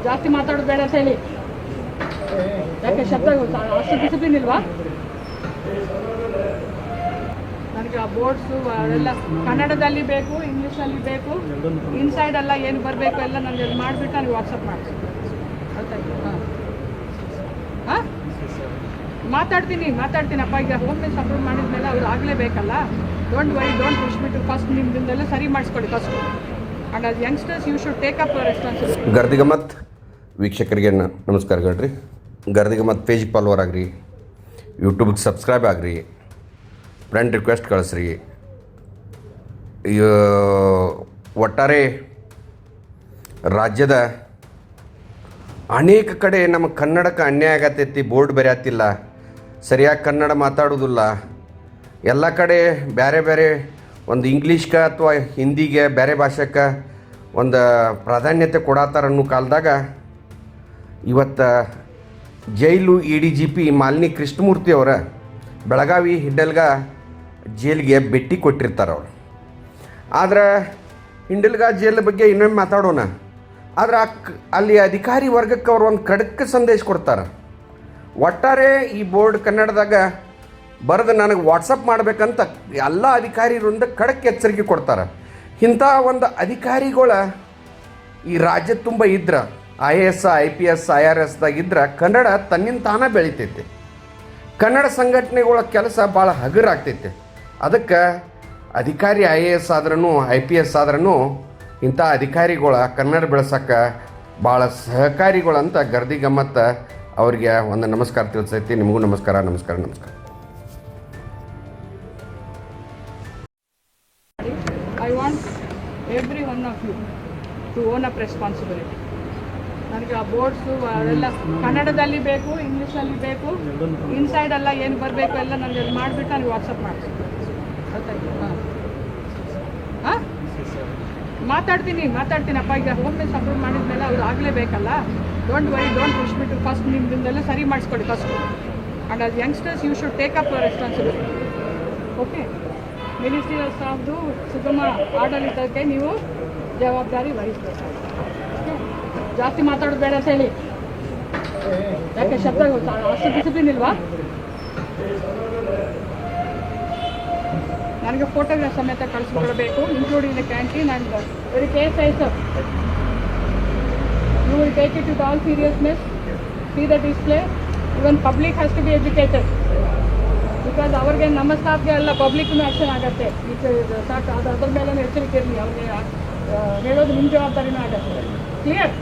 ಜಾಸ್ತಿ ಮಾತಾಡೋದು ಬೇಡ ಅಂತ ಹೇಳಿ. ಯಾಕೆ ಶಬ್ದ ಅಷ್ಟು ಡಿಸಿಪ್ಲಿನ್ ಇಲ್ವಾ? ನನಗೆ ಆ ಬೋರ್ಡ್ಸು ಅದೆಲ್ಲ ಕನ್ನಡದಲ್ಲಿ ಬೇಕು, ಇಂಗ್ಲೀಷಲ್ಲಿ ಬೇಕು, ಇನ್ಸೈಡ್ ಎಲ್ಲ ಏನು ಬರಬೇಕು ಎಲ್ಲ ನನಗೆ ಅಲ್ಲಿ ಮಾಡಿಬಿಟ್ಟು ನನಗೆ ವಾಟ್ಸಪ್ ಮಾಡ್ತೀನಿ. ಹಾಂ ಹಾಂ ಮಾತಾಡ್ತೀನಪ್ಪ. ಈಗ ಹೋಮ್ ಮಿನಿಸ್ಟರ್ ಅಪ್ರೂವ್ ಮಾಡಿದ ಮೇಲೆ ಅವ್ರು ಆಗಲೇಬೇಕಲ್ಲ. ಡೋಂಟ್ ವರಿ, ಡೋಂಟ್ ಪುಷ್ಬಿಟ್ಟು ಫಸ್ಟ್ ನಿಮ್ದಿಂದೆಲ್ಲ ಸರಿ ಮಾಡಿಸ್ಕೊಳ್ಳಿ first. And as youngsters you should take up responsibility. Gardigammat ವೀಕ್ಷಕರಿಗೆ ನಮಸ್ಕಾರಗಳ್ರಿ. ಗರ್ದಿಗಮತ್ ಪೇಜ್ ಫಾಲೋವರ್ ಆಗ್ರಿ, ಯೂಟ್ಯೂಬ್ಗೆ ಸಬ್ಸ್ಕ್ರೈಬ್ ಆಗ್ರಿ, ಫ್ರೆಂಡ್ ರಿಕ್ವೆಸ್ಟ್ ಕಳಿಸ್ರಿ. ಒಟ್ಟಾರೆ ರಾಜ್ಯದ ಅನೇಕ ಕಡೆ ನಮ್ಮ ಕನ್ನಡಕ್ಕೆ ಅನ್ಯಾಯ ಆಗತ್ತೈತಿ. ಬೋರ್ಡ್ ಬರೆಯತ್ತಿಲ್ಲ, ಸರಿಯಾಗಿ ಕನ್ನಡ ಮಾತಾಡೋದಿಲ್ಲ. ಎಲ್ಲ ಕಡೆ ಬೇರೆ ಬೇರೆ ಒಂದು ಇಂಗ್ಲೀಷ್ಗೆ ಅಥವಾ ಹಿಂದಿಗೆ ಬೇರೆ ಭಾಷೆಗೆ ಒಂದು ಪ್ರಾಧಾನ್ಯತೆ ಕೊಡತ್ತಾರ ಅನ್ನೋ ಕಾಲದಾಗ ಇವತ್ತು ಜೈಲು ADGP ಮಾಲಿನಿ ಕೃಷ್ಣಮೂರ್ತಿ ಅವರ ಬೆಳಗಾವಿ ಹಿಂಡಲ್ಗ ಜೈಲಿಗೆ ಭೇಟಿ ಕೊಟ್ಟಿರ್ತಾರೆ ಅವರು. ಆದ್ರೆ ಹಿಂಡಲ್ಗ ಜೈಲ್ ಬಗ್ಗೆ ಇನ್ನೊಮ್ಮೆ ಮಾತಾಡೋಣ. ಆದ್ರೆ ಅಲ್ಲಿ ಅಧಿಕಾರಿ ವರ್ಗಕ್ಕೆ ಅವರು ಒಂದು ಖಡಕ್ ಸಂದೇಶ ಕೊಡ್ತಾರೆ. ಒಟ್ಟಾರೆ ಈ ಬೋರ್ಡ್ ಕನ್ನಡದಾಗ ಬರೆದು ನನಗೆ ವಾಟ್ಸಪ್ ಮಾಡಬೇಕಂತ ಎಲ್ಲ ಅಧಿಕಾರಿಗಳಿಂದ ಖಡಕ್ ಎಚ್ಚರಿಕೆ ಕೊಡ್ತಾರೆ. ಇಂಥ ಒಂದು ಅಧಿಕಾರಿಗಳ ಈ ರಾಜ್ಯ ತುಂಬ ಇದ್ರೆ IAS IPS IRSದಾಗ ಇದ್ರೆ ಕನ್ನಡ ತನ್ನಿಂದ ತಾನೇ ಬೆಳಿತೈತಿ. ಕನ್ನಡ ಸಂಘಟನೆಗಳ ಕೆಲಸ ಭಾಳ ಹಗುರಾಗ್ತೈತಿ. ಅದಕ್ಕೆ ಅಧಿಕಾರಿ IAS ಆದ್ರೂ IPS ಆದ್ರೂ ಇಂಥ ಅಧಿಕಾರಿಗಳ ಕನ್ನಡ ಬೆಳೆಸೋಕ್ಕೆ ಭಾಳ ಸಹಕಾರಿಗಳಂತ ಗರ್ದಿಗಮ್ಮತ್ ಅವರಿಗೆ ಒಂದು ನಮಸ್ಕಾರ ತಿಳಿಸೈತಿ. ನಿಮಗೂ ನಮಸ್ಕಾರ. I want every one of you to own up responsibility. ನನಗೆ ಆ ಬೋರ್ಡ್ಸು ಅದೆಲ್ಲ ಕನ್ನಡದಲ್ಲಿ ಬೇಕು, ಇಂಗ್ಲೀಷಲ್ಲಿ ಬೇಕು, ಇನ್ಸೈಡ್ ಎಲ್ಲ ಏನು ಬರಬೇಕು ಎಲ್ಲ ನನಗೆ ಅಲ್ಲಿ ಮಾಡಿಬಿಟ್ಟು ನನಗೆ ವಾಟ್ಸಪ್ ಮಾಡ್ತೀನಿ. ಗೊತ್ತಾಯ್ತು? ಹಾಂ ಮಾತಾಡ್ತೀನಪ್ಪ. ಈಗ ಹೋಮ್ ಮಿನಿಸ್ಟರ್ ಅಪ್ರೂವ್ ಮಾಡಿದ ಮೇಲೆ ಅವ್ರು ಆಗಲೇಬೇಕಲ್ಲ. ಡೋಂಟ್ ವರಿ, ಡೋಂಟ್ ಪುಷ್ಬಿಟ್ಟು ಫಸ್ಟ್ ನಿಮ್ದಿಂದೆಲ್ಲ ಸರಿ ಮಾಡಿಸ್ಕೊಳ್ಳಿ first. And as youngsters you should take up responsibility. Okay, ministry ಸ್ಟಾಫ್ದು ಸುಗಮ ಆಡಳಿತಕ್ಕೆ ನೀವು ಜವಾಬ್ದಾರಿ ವಹಿಸಬೇಕು. ಜಾಸ್ತಿ ಮಾತಾಡೋದು ಬೇಡ ಅಂತ ಹೇಳಿ. ಯಾಕೆ ಶಬ್ದ ಅಷ್ಟು ಡಿಸಿಪ್ಲಿನ್ ಇಲ್ವಾ? ನನಗೆ ಫೋಟೋಗ್ರಾಫ್ ಸಮೇತ ಕಳಿಸ್ಕೊಡ್ಬೇಕು, including the canteen and very case ice. You will take it with all seriousness. See the display. Even public has to be educated. Because ಅವ್ರಿಗೆ ನಮ್ಮ ಸ್ಟಾಫ್ಗೆ ಎಲ್ಲ ಪಬ್ಲಿಕ್ನೂ ಆ್ಯಕ್ಷನ್ ಆಗುತ್ತೆ. ಸಾಕು, ಅದ್ರ ಮೇಲೆ ಎಚ್ಚರಿಕೆ ಇರಲಿ. ಅವ್ರಿಗೆ ಹೇಳೋದು ನಿಮ್ಮ ಜವಾಬ್ದಾರಿನೂ ಆಗುತ್ತೆ. ಕ್ಲಿಯರ್?